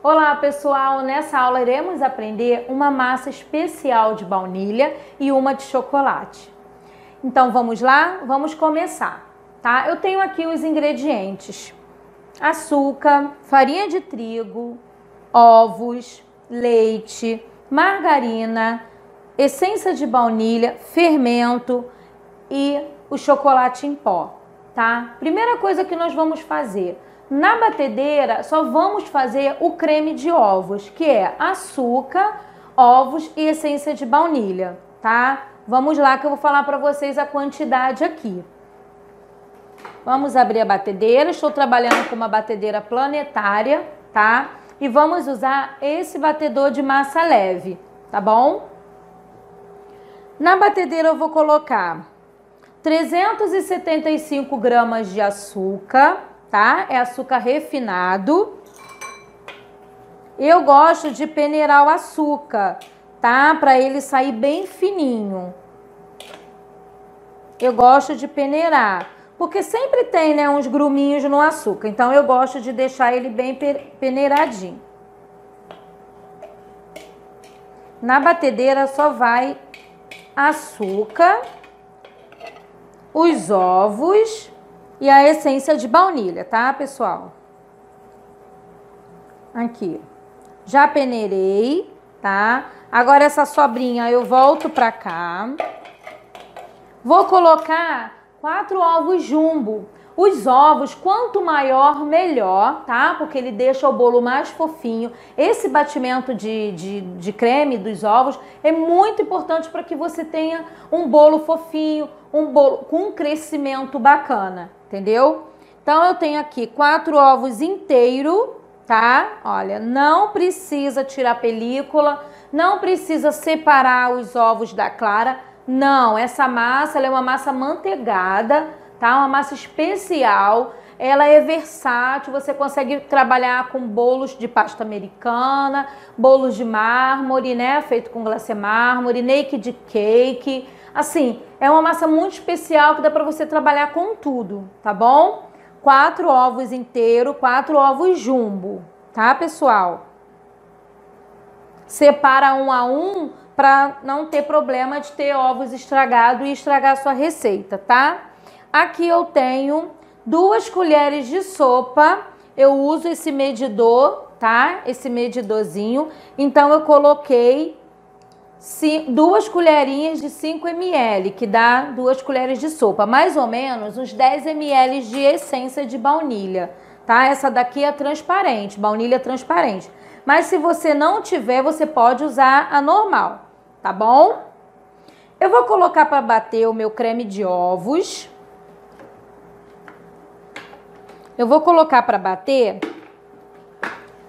Olá pessoal, nessa aula iremos aprender uma massa especial de baunilha e uma de chocolate. Então vamos lá? Vamos começar, tá? Eu tenho aqui os ingredientes: açúcar, farinha de trigo, ovos, leite, margarina, essência de baunilha, fermento e o chocolate em pó, tá? Primeira coisa que nós vamos fazer: na batedeira só vamos fazer o creme de ovos, que é açúcar, ovos e essência de baunilha, tá? Vamos lá que eu vou falar para vocês a quantidade aqui. Vamos abrir a batedeira, estou trabalhando com uma batedeira planetária, tá? E vamos usar esse batedor de massa leve, tá bom? Na batedeira eu vou colocar 375 gramas de açúcar, tá? É açúcar refinado. Eu gosto de peneirar o açúcar, tá? Para ele sair bem fininho. Eu gosto de peneirar, porque sempre tem, né, uns gruminhos no açúcar. Então eu gosto de deixar ele bem peneiradinho. Na batedeira só vai açúcar, os ovos e a essência de baunilha, tá, pessoal? Aqui. Já peneirei, tá? Agora essa sobrinha eu volto pra cá. Vou colocar 4 ovos jumbo. Os ovos, quanto maior, melhor, tá? Porque ele deixa o bolo mais fofinho. Esse batimento de creme dos ovos é muito importante para que você tenha um bolo fofinho, um bolo com um crescimento bacana, entendeu? Então, eu tenho aqui 4 ovos inteiros, tá? Olha, não precisa tirar película, não precisa separar os ovos da clara. Não, essa massa ela é uma massa manteigada, tá? Uma massa especial, ela é versátil, você consegue trabalhar com bolos de pasta americana, bolos de mármore, né? Feito com glacê mármore, naked cake. Assim, é uma massa muito especial que dá para você trabalhar com tudo, tá bom? 4 ovos inteiros, 4 ovos jumbo, tá, pessoal? Separa um a um para não ter problema de ter ovos estragados e estragar a sua receita, tá? Aqui eu tenho 2 colheres de sopa, eu uso esse medidor, tá? Esse medidorzinho, então eu coloquei 2 colherinhas de 5 ml, que dá 2 colheres de sopa, mais ou menos uns 10 ml de essência de baunilha, tá? Essa daqui é transparente, baunilha transparente, mas se você não tiver, você pode usar a normal, tá bom? Eu vou colocar para bater o meu creme de ovos. Eu vou colocar para bater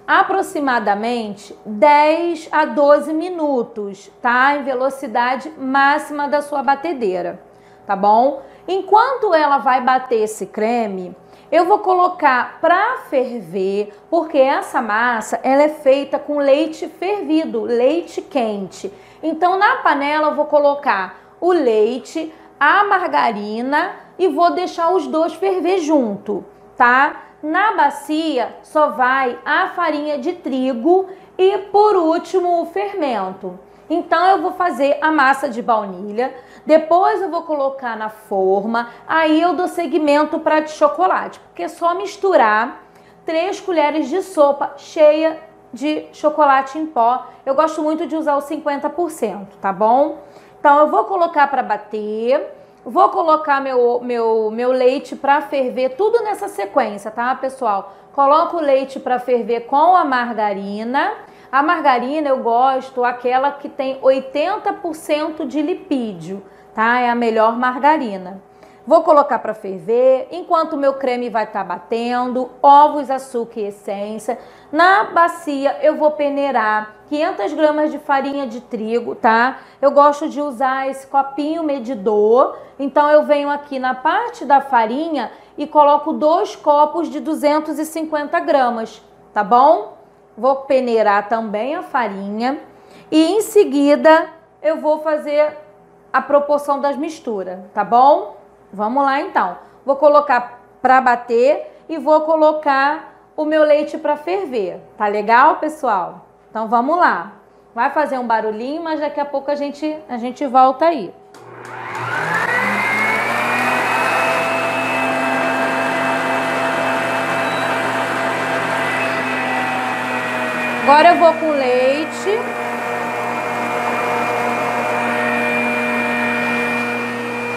aproximadamente 10 a 12 minutos, tá? Em velocidade máxima da sua batedeira, tá bom? Enquanto ela vai bater esse creme, eu vou colocar para ferver, porque essa massa ela é feita com leite fervido, leite quente. Então na panela eu vou colocar o leite, a margarina e vou deixar os dois ferver junto, tá? Na bacia só vai a farinha de trigo e por último o fermento. Então eu vou fazer a massa de baunilha, depois eu vou colocar na forma, aí eu dou seguimento para de chocolate, porque é só misturar 3 colheres de sopa cheia de chocolate em pó. Eu gosto muito de usar o 50%, tá bom? Então eu vou colocar para bater. Vou colocar meu leite para ferver, tudo nessa sequência, tá, pessoal? Coloco o leite para ferver com a margarina. A margarina eu gosto aquela que tem 80% de lipídio, tá? É a melhor margarina. Vou colocar para ferver, enquanto o meu creme vai estar batendo, ovos, açúcar e essência. Na bacia eu vou peneirar 500 gramas de farinha de trigo, tá? Eu gosto de usar esse copinho medidor, então eu venho aqui na parte da farinha e coloco 2 copos de 250 gramas, tá bom? Vou peneirar também a farinha e em seguida eu vou fazer a proporção das misturas, tá bom? Vamos lá então. Vou colocar para bater e vou colocar o meu leite para ferver. Tá legal, pessoal? Então vamos lá. Vai fazer um barulhinho, mas daqui a pouco a gente volta aí. Agora eu vou com leite.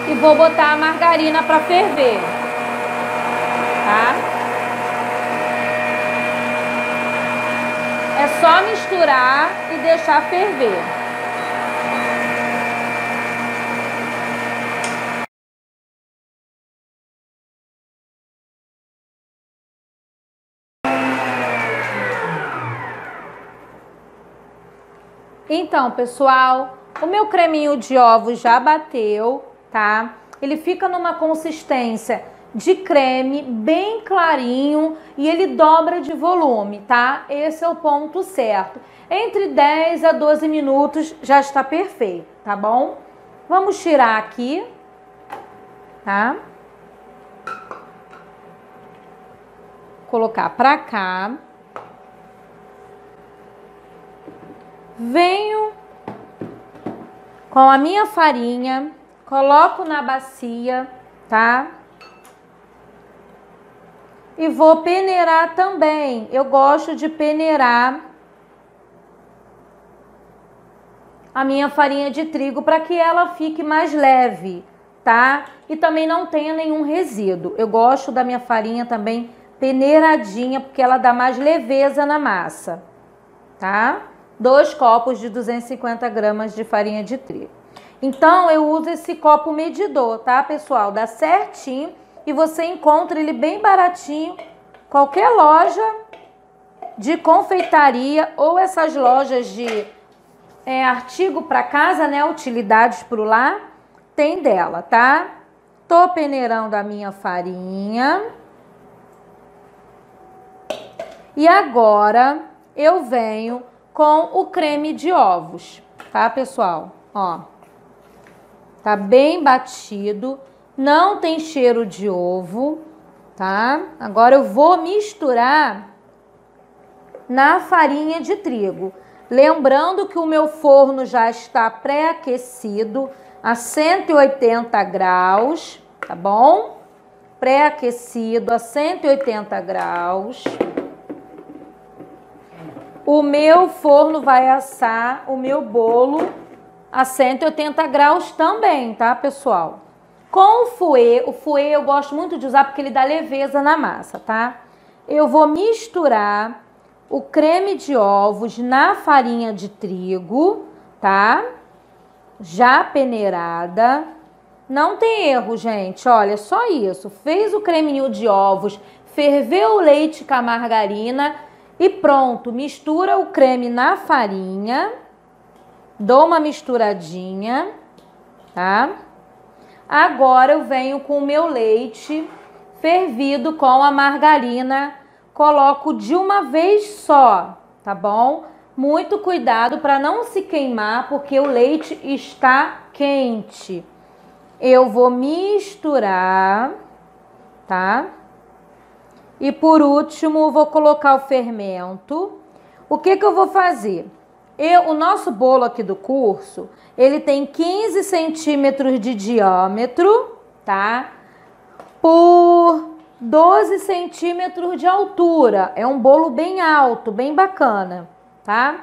E vou botar a margarina para ferver. Tá? É só misturar e deixar ferver. Então, pessoal, o meu creminho de ovos já bateu, tá? Ele fica numa consistência de creme bem clarinho e ele dobra de volume, tá? Esse é o ponto certo. Entre 10 a 12 minutos já está perfeito, tá bom? Vamos tirar aqui, tá? Colocar pra cá. Venho com a minha farinha, coloco na bacia, tá? E vou peneirar também. Eu gosto de peneirar a minha farinha de trigo para que ela fique mais leve, tá? E também não tenha nenhum resíduo. Eu gosto da minha farinha também peneiradinha, porque ela dá mais leveza na massa, tá? 2 copos de 250 gramas de farinha de trigo. Então, eu uso esse copo medidor, tá, pessoal? Dá certinho e você encontra ele bem baratinho. Qualquer loja de confeitaria ou essas lojas de artigo para casa, né? Utilidades pro lar, tem dela, tá? Tô peneirando a minha farinha. E agora eu venho com o creme de ovos, tá, pessoal? Ó, tá bem batido, não tem cheiro de ovo, tá? Agora eu vou misturar na farinha de trigo. Lembrando que o meu forno já está pré-aquecido a 180 graus, tá bom? Pré-aquecido a 180 graus. O meu forno vai assar o meu bolo a 180 graus também, tá, pessoal? Com o fouet eu gosto muito de usar porque ele dá leveza na massa, tá? Eu vou misturar o creme de ovos na farinha de trigo, tá? Já peneirada. Não tem erro, gente, olha, só isso. Fez o creminho de ovos, ferveu o leite com a margarina e pronto, mistura o creme na farinha, dou uma misturadinha, tá? Agora eu venho com o meu leite fervido com a margarina, coloco de uma vez só, tá bom? Muito cuidado para não se queimar, porque o leite está quente. Eu vou misturar, tá? E por último, vou colocar o fermento. O que que eu vou fazer? O nosso bolo aqui do curso, ele tem 15 centímetros de diâmetro, tá? Por 12 centímetros de altura. É um bolo bem alto, bem bacana, tá?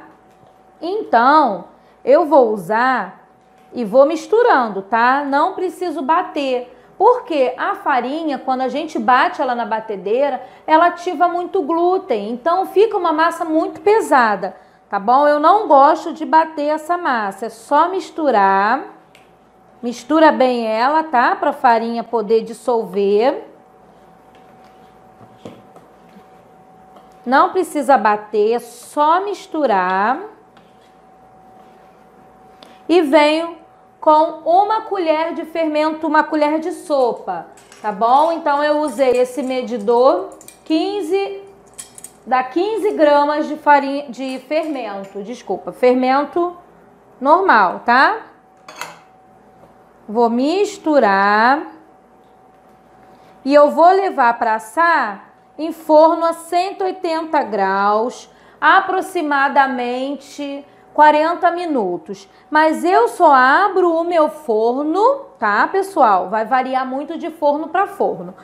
Então, eu vou usar e vou misturando, tá? Não preciso bater. Porque a farinha, quando a gente bate ela na batedeira, ela ativa muito glúten. Então, fica uma massa muito pesada, tá bom? Eu não gosto de bater essa massa. É só misturar. Mistura bem ela, tá? Para a farinha poder dissolver. Não precisa bater, é só misturar. E venho com uma colher de fermento, uma colher de sopa, tá bom? Então eu usei esse medidor, 15 gramas de farinha, de fermento, desculpa, fermento normal, tá? Vou misturar e eu vou levar para assar em forno a 180 graus, aproximadamente 40 minutos. Mas eu só abro o meu forno, tá, pessoal? Vai variar muito de forno para forno.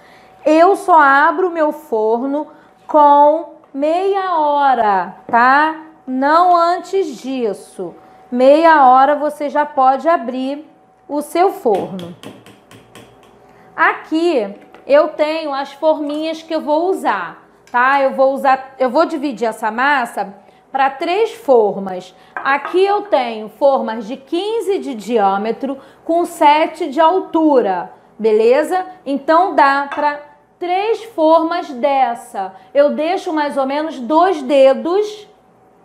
Eu só abro o meu forno com meia hora, tá? Não antes disso. Meia hora você já pode abrir o seu forno. Aqui eu tenho as forminhas que eu vou usar, tá? Eu vou dividir essa massa para 3 formas. Aqui eu tenho formas de 15 de diâmetro com 7 de altura, beleza? Então dá para 3 formas dessa. Eu deixo mais ou menos 2 dedos,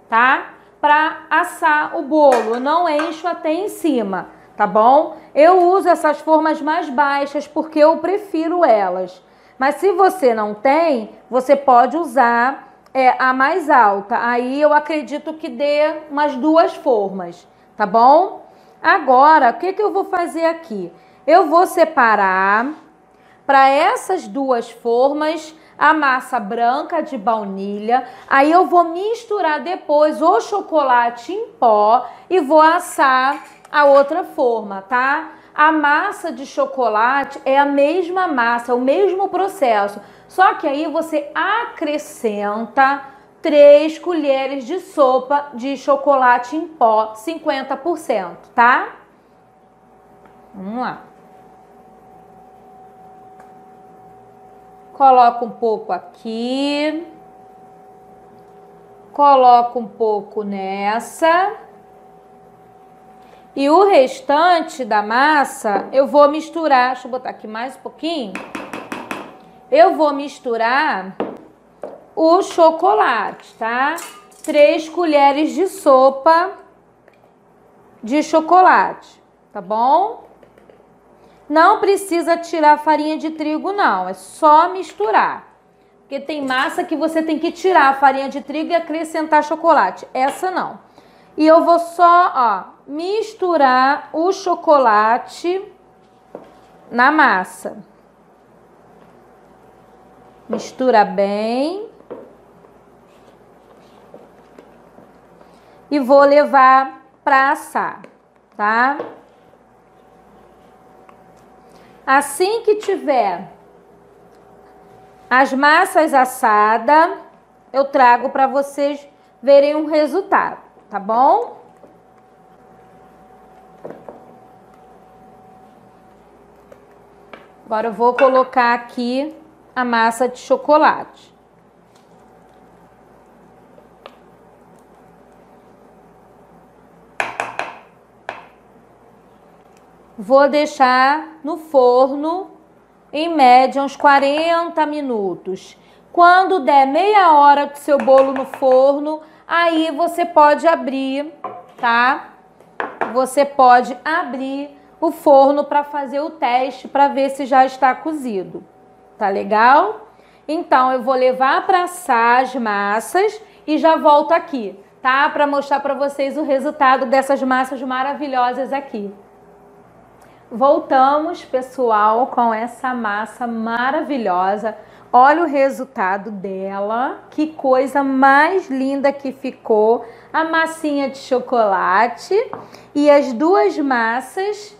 tá? Para assar o bolo. Eu não encho até em cima, tá bom? Eu uso essas formas mais baixas porque eu prefiro elas. Mas se você não tem, você pode usar a mais alta. Aí eu acredito que dê umas 2 formas, tá bom? Agora, o que eu vou fazer aqui? Eu vou separar para essas 2 formas a massa branca de baunilha. Aí eu vou misturar depois o chocolate em pó e vou assar a outra forma, tá? A massa de chocolate é a mesma massa, o mesmo processo. Só que aí você acrescenta 3 colheres de sopa de chocolate em pó, 50%, tá? Vamos lá. Coloco um pouco aqui. Coloco um pouco nessa. E o restante da massa eu vou misturar. Deixa eu botar aqui mais um pouquinho. Eu vou misturar o chocolate, tá? 3 colheres de sopa de chocolate, tá bom? Não precisa tirar farinha de trigo, não. É só misturar. Porque tem massa que você tem que tirar a farinha de trigo e acrescentar chocolate. Essa não. E eu vou só, ó, misturar o chocolate na massa. Mistura bem. E vou levar para assar, tá? Assim que tiver as massas assadas, eu trago para vocês verem o resultado, tá bom? Agora eu vou colocar aqui a massa de chocolate. Vou deixar no forno, em média, uns 40 minutos. Quando der meia hora do seu bolo no forno, aí você pode abrir, tá? Você pode abrir o forno para fazer o teste, para ver se já está cozido. Tá legal? Então, eu vou levar para assar as massas e já volto aqui, tá? Para mostrar para vocês o resultado dessas massas maravilhosas aqui. Voltamos, pessoal, com essa massa maravilhosa. Olha o resultado dela. Que coisa mais linda que ficou. A massinha de chocolate e as 2 massas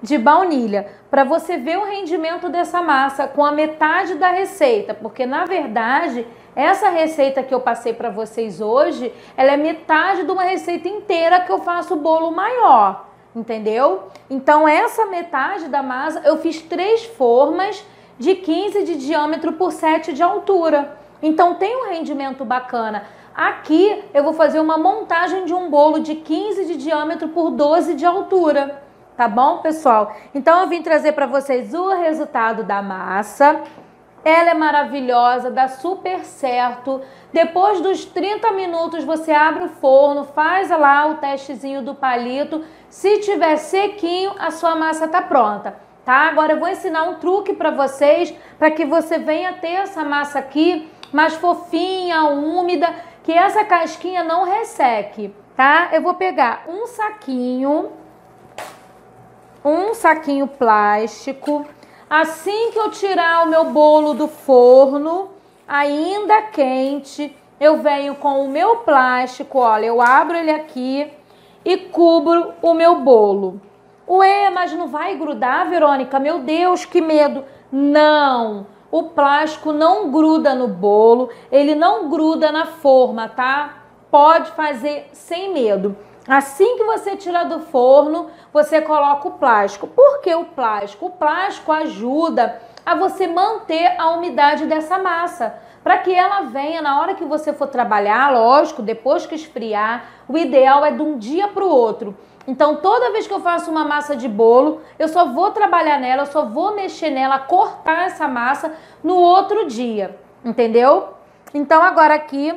de baunilha. Para você ver o rendimento dessa massa com a metade da receita. Porque, na verdade, essa receita que eu passei para vocês hoje, ela é metade de uma receita inteira que eu faço bolo maior. Entendeu? Então, essa metade da massa, eu fiz 3 formas de 15 de diâmetro por 7 de altura. Então, tem um rendimento bacana. Aqui, eu vou fazer uma montagem de um bolo de 15 de diâmetro por 12 de altura. Tá bom, pessoal? Então, eu vim trazer para vocês o resultado da massa. Ela é maravilhosa, dá super certo. Depois dos 30 minutos, você abre o forno, faz lá o testezinho do palito. Se tiver sequinho, a sua massa tá pronta, tá? Agora eu vou ensinar um truque para vocês, para que você venha ter essa massa aqui mais fofinha, úmida, que essa casquinha não resseque, tá? Eu vou pegar um saquinho plástico. Assim que eu tirar o meu bolo do forno, ainda quente, eu venho com o meu plástico, olha, eu abro ele aqui e cubro o meu bolo. Ué, mas não vai grudar, Verônica? Meu Deus, que medo. Não, o plástico não gruda no bolo, ele não gruda na forma, tá? Pode fazer sem medo. Assim que você tira do forno, você coloca o plástico. Por que o plástico? O plástico ajuda a você manter a umidade dessa massa, para que ela venha na hora que você for trabalhar, lógico, depois que esfriar, o ideal é de um dia para o outro. Então, toda vez que eu faço uma massa de bolo, eu só vou trabalhar nela, eu só vou mexer nela, cortar essa massa no outro dia, entendeu? Então, agora aqui,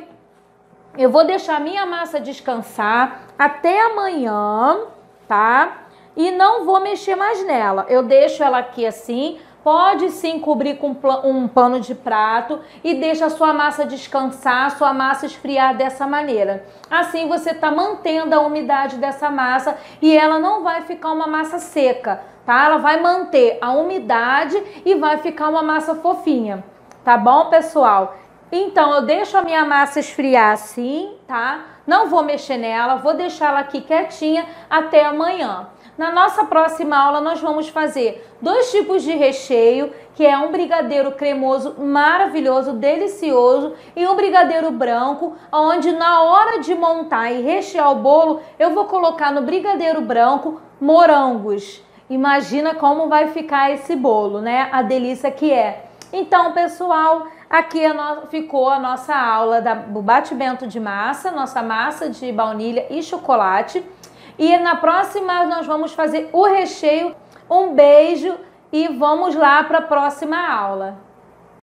eu vou deixar a minha massa descansar até amanhã, tá? E não vou mexer mais nela. Eu deixo ela aqui assim. Pode sim cobrir com um pano de prato e deixa a sua massa descansar, a sua massa esfriar dessa maneira. Assim você está mantendo a umidade dessa massa e ela não vai ficar uma massa seca, tá? Ela vai manter a umidade e vai ficar uma massa fofinha, tá bom, pessoal? Então eu deixo a minha massa esfriar assim, tá? Não vou mexer nela, vou deixar ela aqui quietinha até amanhã. Na nossa próxima aula, nós vamos fazer 2 tipos de recheio, que é um brigadeiro cremoso maravilhoso, delicioso, e um brigadeiro branco, onde na hora de montar e rechear o bolo, eu vou colocar no brigadeiro branco morangos. Imagina como vai ficar esse bolo, né? A delícia que é. Então, pessoal, aqui ficou a nossa aula do batimento de massa, nossa massa de baunilha e chocolate. E na próxima nós vamos fazer o recheio. Um beijo e vamos lá para a próxima aula.